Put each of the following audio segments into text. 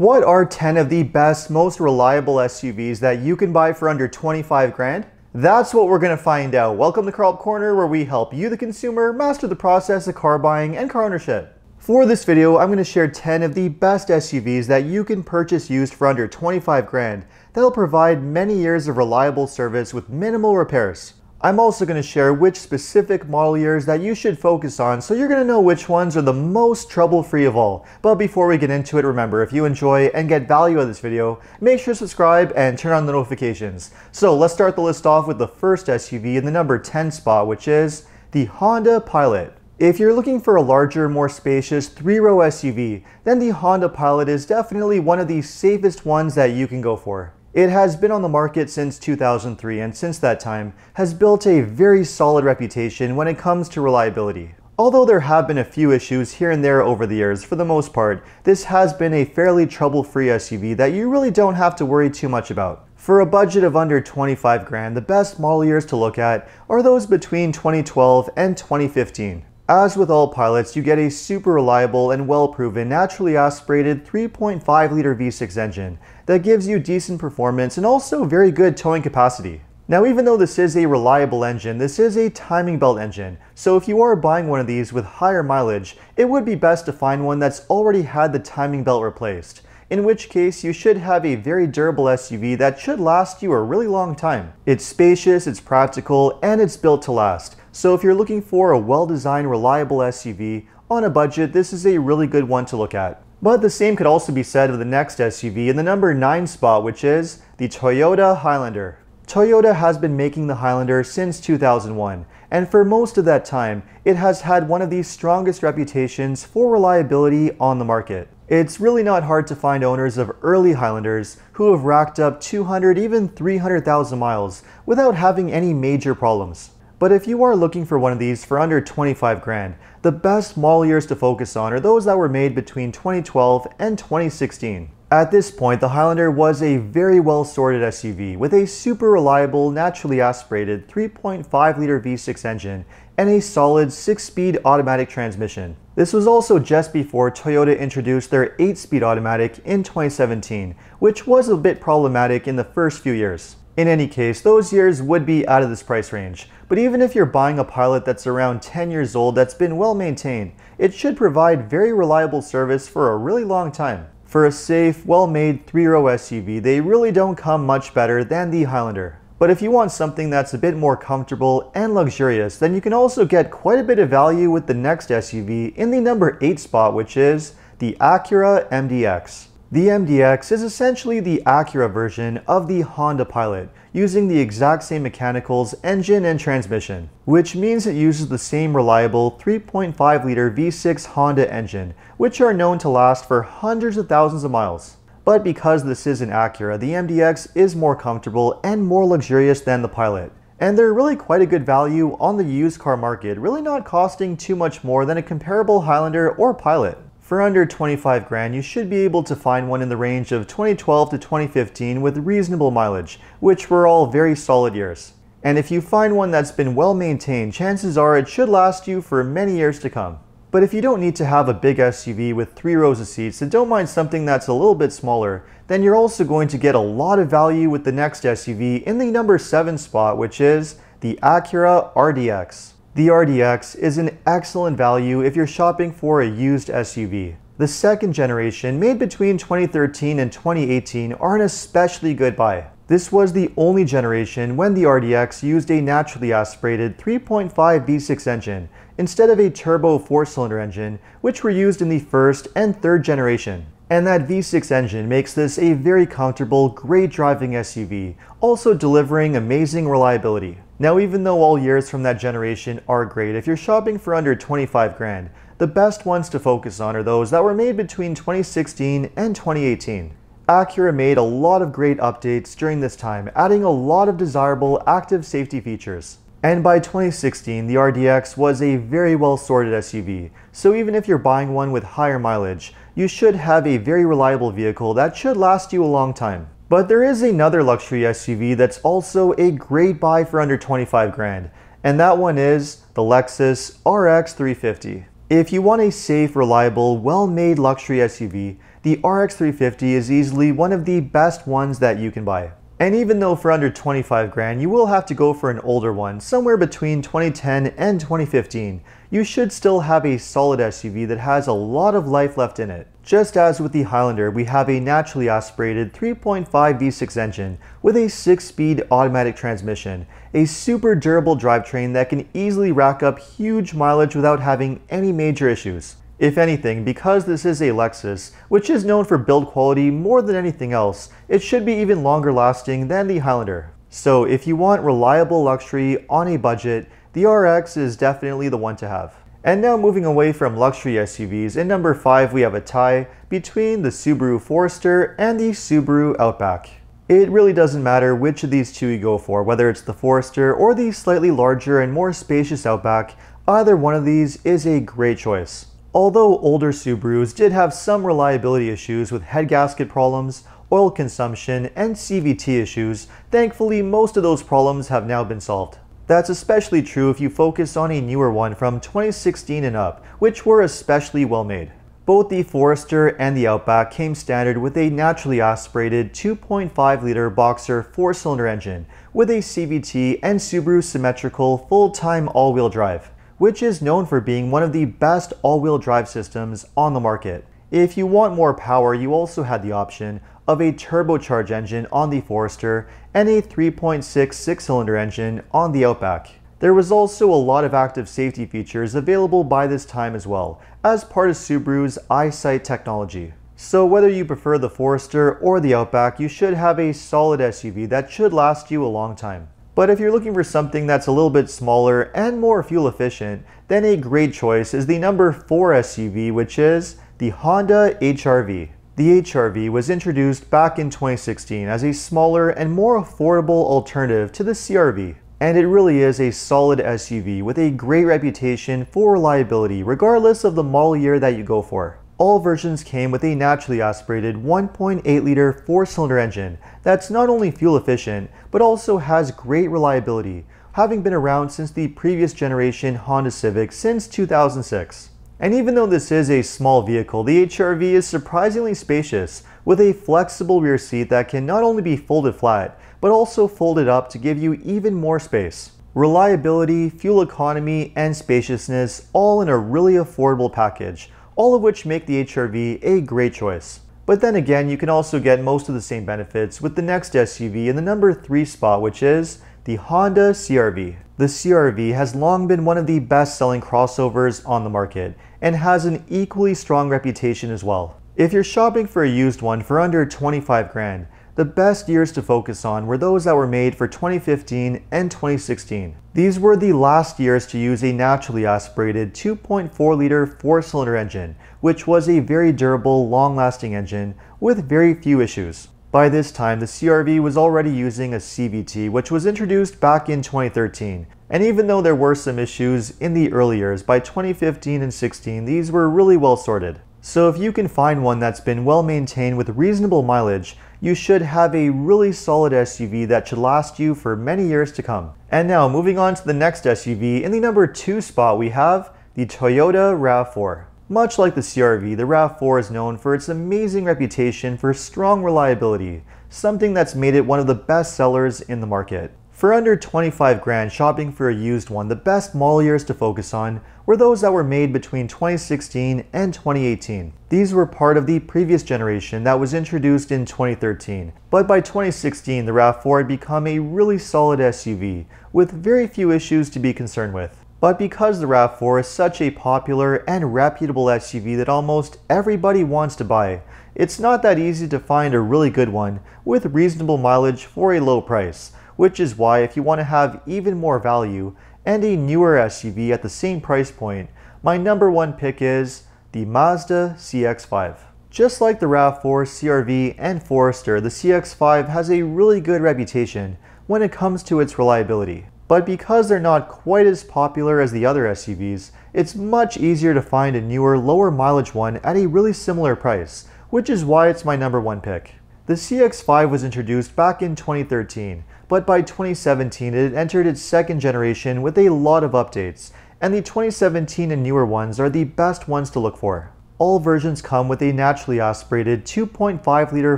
What are 10 of the best, most reliable SUVs that you can buy for under 25 grand? That's what we're going to find out. Welcome to Car Help Corner, where we help you, the consumer, master the process of car buying and car ownership. For this video, I'm going to share 10 of the best SUVs that you can purchase used for under 25 grand that'll provide many years of reliable service with minimal repairs. I'm also going to share which specific model years that you should focus on, so you're going to know which ones are the most trouble-free of all. But before we get into it, remember, if you enjoy and get value out of this video, make sure to subscribe and turn on the notifications. So let's start the list off with the first SUV in the number 10 spot, which is the Honda Pilot. If you're looking for a larger, more spacious 3-row SUV, then the Honda Pilot is definitely one of the safest ones that you can go for. It has been on the market since 2003, and since that time has built a very solid reputation when it comes to reliability. Although there have been a few issues here and there over the years, for the most part, this has been a fairly trouble-free SUV that you really don't have to worry too much about. For a budget of under 25 grand, the best model years to look at are those between 2012 and 2015. As with all Pilots, you get a super reliable and well-proven naturally aspirated 3.5-liter V6 engine that gives you decent performance and also very good towing capacity. Now, even though this is a reliable engine, this is a timing belt engine, so if you are buying one of these with higher mileage, it would be best to find one that's already had the timing belt replaced, in which case you should have a very durable SUV that should last you a really long time. It's spacious, it's practical, and it's built to last. So if you're looking for a well-designed, reliable SUV on a budget, this is a really good one to look at. But the same could also be said of the next SUV in the number 9 spot, which is the Toyota Highlander. Toyota has been making the Highlander since 2001, and for most of that time, it has had one of the strongest reputations for reliability on the market. It's really not hard to find owners of early Highlanders who have racked up 200, even 300,000 miles without having any major problems. But if you are looking for one of these for under 25 grand, the best model years to focus on are those that were made between 2012 and 2016. At this point, the Highlander was a very well-sorted SUV with a super reliable, naturally aspirated 3.5-liter V6 engine and a solid 6-speed automatic transmission. This was also just before Toyota introduced their 8-speed automatic in 2017, which was a bit problematic in the first few years. In any case, those years would be out of this price range, but even if you're buying a Pilot that's around 10 years old that's been well maintained, it should provide very reliable service for a really long time. For a safe, well-made 3-row SUV, they really don't come much better than the Highlander. But if you want something that's a bit more comfortable and luxurious, then you can also get quite a bit of value with the next SUV in the number 8 spot, which is the Acura MDX. The MDX is essentially the Acura version of the Honda Pilot, using the exact same mechanicals, engine, and transmission, which means it uses the same reliable 3.5-liter V6 Honda engine, which are known to last for hundreds of thousands of miles. But because this is an Acura, the MDX is more comfortable and more luxurious than the Pilot. And they're really quite a good value on the used car market, really not costing too much more than a comparable Highlander or Pilot. For under 25 grand, you should be able to find one in the range of 2012 to 2015 with reasonable mileage, which were all very solid years. And if you find one that's been well maintained, chances are it should last you for many years to come. But if you don't need to have a big SUV with 3 rows of seats and don't mind something that's a little bit smaller, then you're also going to get a lot of value with the next SUV in the number 7 spot, which is the Acura RDX. The RDX is an excellent value if you're shopping for a used SUV. The second generation, made between 2013 and 2018, are an especially good buy. This was the only generation when the RDX used a naturally aspirated 3.5 V6 engine instead of a turbo 4-cylinder engine, which were used in the first and third generation. And that V6 engine makes this a very comfortable, great driving SUV, also delivering amazing reliability. Now, even though all years from that generation are great, if you're shopping for under 25 grand, the best ones to focus on are those that were made between 2016 and 2018. Acura made a lot of great updates during this time, adding a lot of desirable active safety features. And by 2016, the RDX was a very well-sorted SUV, so even if you're buying one with higher mileage, you should have a very reliable vehicle that should last you a long time. But there is another luxury SUV that's also a great buy for under 25 grand, and that one is the Lexus RX350. If you want a safe, reliable, well-made luxury SUV, the RX350 is easily one of the best ones that you can buy. And even though for under 25 grand you will have to go for an older one, somewhere between 2010 and 2015, you should still have a solid SUV that has a lot of life left in it. Just as with the Highlander, we have a naturally aspirated 3.5 V6 engine with a 6-speed automatic transmission, a super durable drivetrain that can easily rack up huge mileage without having any major issues. If anything, because this is a Lexus, which is known for build quality more than anything else, it should be even longer lasting than the Highlander. So if you want reliable luxury on a budget, the RX is definitely the one to have. And now moving away from luxury SUVs, in number 5 we have a tie between the Subaru Forester and the Subaru Outback. It really doesn't matter which of these two you go for, whether it's the Forester or the slightly larger and more spacious Outback, either one of these is a great choice. Although older Subarus did have some reliability issues with head gasket problems, oil consumption, and CVT issues, thankfully most of those problems have now been solved. That's especially true if you focus on a newer one from 2016 and up, which were especially well made. Both the Forester and the Outback came standard with a naturally aspirated 2.5-liter boxer 4-cylinder engine with a CVT and Subaru symmetrical full-time all-wheel drive, which is known for being one of the best all-wheel drive systems on the market. If you want more power, you also had the option of a turbocharged engine on the Forester and a 3.6 6-cylinder engine on the Outback. There was also a lot of active safety features available by this time as well, as part of Subaru's EyeSight technology. So whether you prefer the Forester or the Outback, you should have a solid SUV that should last you a long time. But if you're looking for something that's a little bit smaller and more fuel efficient, then a great choice is the number 4 SUV, which is the Honda HR-V. The HR-V was introduced back in 2016 as a smaller and more affordable alternative to the CR-V. And it really is a solid SUV with a great reputation for reliability regardless of the model year that you go for. All versions came with a naturally aspirated 1.8-liter 4-cylinder engine that's not only fuel efficient, but also has great reliability, having been around since the previous generation Honda Civic since 2006. And even though this is a small vehicle, the HR-V is surprisingly spacious, with a flexible rear seat that can not only be folded flat, but also folded up to give you even more space. Reliability, fuel economy, and spaciousness all in a really affordable package, all of which make the HR-V a great choice. But then again, you can also get most of the same benefits with the next SUV in the number 3 spot, which is the Honda CR-V. The CR-V has long been one of the best-selling crossovers on the market, and has an equally strong reputation as well. If you're shopping for a used one for under 25 grand, the best years to focus on were those that were made for 2015 and 2016. These were the last years to use a naturally aspirated 2.4-liter 4-cylinder engine, which was a very durable, long-lasting engine with very few issues. By this time, the CR-V was already using a CVT, which was introduced back in 2013. And even though there were some issues in the early years, by 2015 and 16, these were really well sorted. So if you can find one that's been well maintained with reasonable mileage, you should have a really solid SUV that should last you for many years to come. And now moving on to the next SUV, in the number 2 spot we have the Toyota RAV4. Much like the CR-V, the RAV4 is known for its amazing reputation for strong reliability, something that's made it one of the best sellers in the market. For under 25 grand shopping for a used one, the best model years to focus on were those that were made between 2016 and 2018. These were part of the previous generation that was introduced in 2013, but by 2016 the RAV4 had become a really solid SUV with very few issues to be concerned with. But because the RAV4 is such a popular and reputable SUV that almost everybody wants to buy, it's not that easy to find a really good one with reasonable mileage for a low price, which is why if you want to have even more value and a newer SUV at the same price point, my number 1 pick is the Mazda CX5. Just like the RAV4, CR-V, and Forester, the CX5 has a really good reputation when it comes to its reliability. But because they're not quite as popular as the other SUVs, it's much easier to find a newer, lower mileage one at a really similar price, which is why it's my number 1 pick. The CX5 was introduced back in 2013, but by 2017 it entered its second generation with a lot of updates, and the 2017 and newer ones are the best ones to look for. All versions come with a naturally aspirated 2.5-liter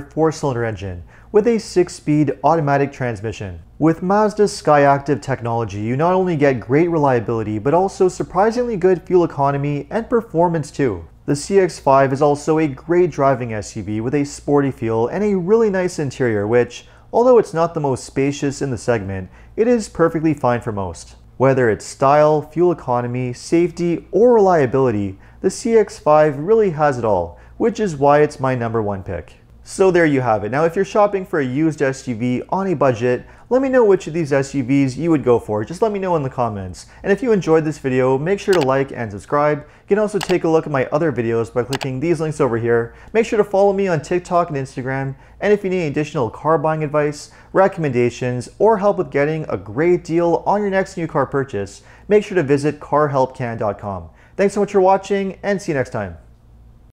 4-cylinder engine with a 6-speed automatic transmission. With Mazda's Skyactiv technology, you not only get great reliability, but also surprisingly good fuel economy and performance too. The CX5 is also a great driving SUV with a sporty feel and a really nice interior which, although it's not the most spacious in the segment, it is perfectly fine for most. Whether it's style, fuel economy, safety, or reliability, the CX5 really has it all, which is why it's my #1 pick. So there you have it. Now if you're shopping for a used SUV on a budget, let me know which of these SUVs you would go for. Just let me know in the comments. And if you enjoyed this video, make sure to like and subscribe. You can also take a look at my other videos by clicking these links over here. Make sure to follow me on TikTok and Instagram. And if you need additional car buying advice, recommendations, or help with getting a great deal on your next new car purchase, make sure to visit carhelpcan.com. Thanks so much for watching and see you next time.